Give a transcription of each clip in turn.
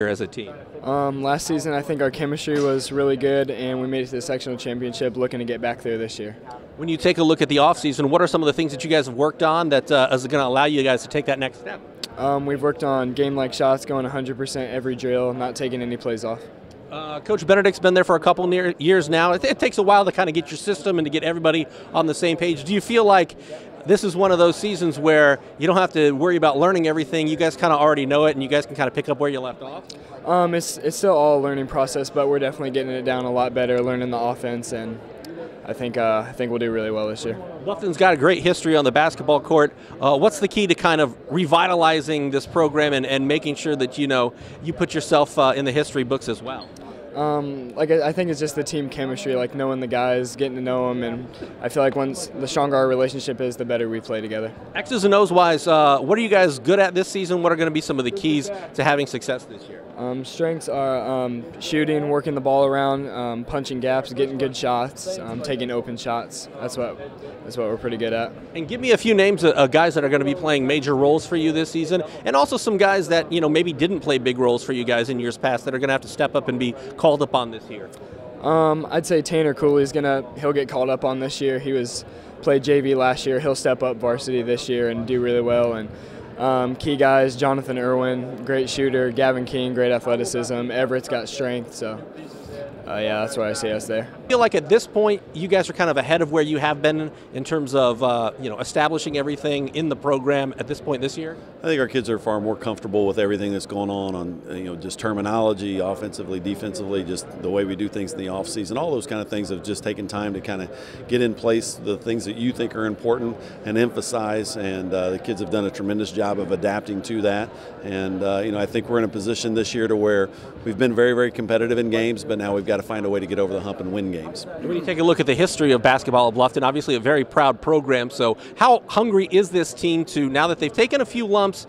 as a team? Last season, I think our chemistry was really good, and we made it to the sectional championship. Looking to get back there this year. When you take a look at the offseason, what are some of the things that you guys have worked on that is going to allow you guys to take that next step? We've worked on game-like shots, going 100% every drill, not taking any plays off. Coach Benedict's been there for a couple years now. It takes a while to kind of get your system and to get everybody on the same page. Do you feel like this is one of those seasons where you don't have to worry about learning everything? You guys kind of already know it, and you guys can kind of pick up where you left off? It's still all a learning process, but we're definitely getting it down a lot better, learning the offense, and I think we'll do really well this year. Bluffton's got a great history on the basketball court. What's the key to kind of revitalizing this program and making sure that you put yourself in the history books as well? I think it's just the team chemistry, like knowing the guys, getting to know them, and I feel like once the stronger our relationship is, the better we play together. X's and O's wise, what are you guys good at this season? What are going to be some of the keys to having success this year? Strengths are shooting, working the ball around, punching gaps, getting good shots, taking open shots. That's what we're pretty good at. And give me a few names of guys that are going to be playing major roles for you this season, and also some guys that maybe didn't play big roles for you guys in years past that are going to have to step up and be called upon this year. I'd say Tanner Cooley's he'll get called up on this year. He played JV last year. He'll step up varsity this year and do really well. And key guys, Jonathan Irwin, great shooter. Gavin King, great athleticism. Everett's got strength. So yeah, that's why I see us there. I feel like at this point you guys are kind of ahead of where you have been in terms of establishing everything in the program at this point this year? I think our kids are far more comfortable with everything that's going on just terminology, offensively, defensively, just the way we do things in the off season. All those kind of things have just taken time to kind of get in place the things that you think are important and emphasize, and the kids have done a tremendous job of adapting to that. And I think we're in a position this year to where we've been very, very competitive in games, but now we've got to find a way to get over the hump and win games. When you take a look at the history of basketball at Bluffton, obviously a very proud program, so how hungry is this team to, now that they've taken a few lumps,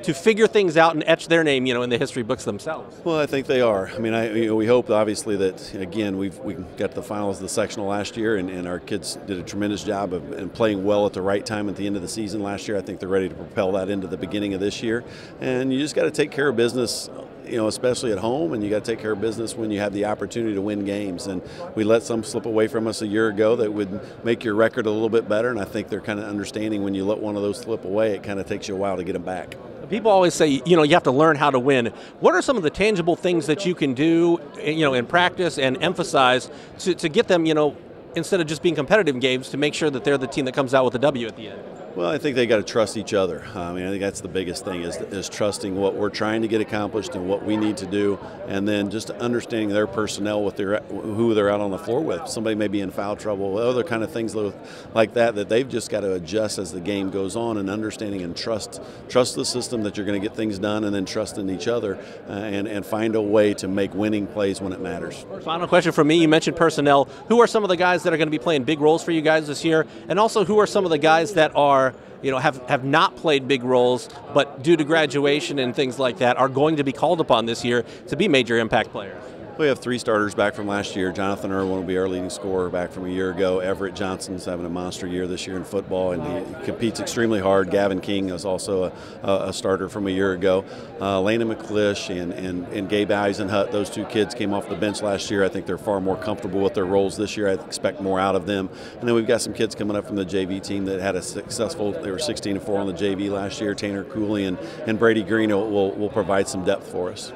to figure things out and etch their name, in the history books themselves? Well, I think they are. I mean, we hope obviously that, again, we got to the finals of the sectional last year, and our kids did a tremendous job of playing well at the right time at the end of the season last year. I think they're ready to propel that into the beginning of this year, and you just got to take care of business, especially at home, and you got to take care of business when you have the opportunity to win games. And we let some slip away from us a year ago that would make your record a little bit better, and I think they're kind of understanding when you let one of those slip away, it kind of takes you a while to get them back. People always say, you have to learn how to win. What are some of the tangible things that you can do, in practice and emphasize to get them, instead of just being competitive in games, to make sure that they're the team that comes out with a W at the end? Well, I think they got to trust each other. I think that's the biggest thing is trusting what we're trying to get accomplished and what we need to do, and then just understanding their personnel, who they're out on the floor with. Somebody may be in foul trouble, other kind of things like that they've just got to adjust as the game goes on, and understanding and trust the system that you're going to get things done, and then trust in each other and find a way to make winning plays when it matters. Final question from me. You mentioned personnel. Who are some of the guys that are going to be playing big roles for you guys this year, and also who are some of the guys that are have not played big roles, but due to graduation and things like that, are going to be called upon this year to be major impact players? We have 3 starters back from last year. Jonathan Irwin will be our leading scorer back from a year ago. Everett Johnson's having a monster year this year in football, and he competes extremely hard. Gavin King is also a starter from a year ago. Lena McClish and Gabe Eisenhut, those 2 kids came off the bench last year. I think they're far more comfortable with their roles this year. I expect more out of them. And then we've got some kids coming up from the JV team that had they were 16-4 on the JV last year. Tanner Cooley and Brady Green will provide some depth for us.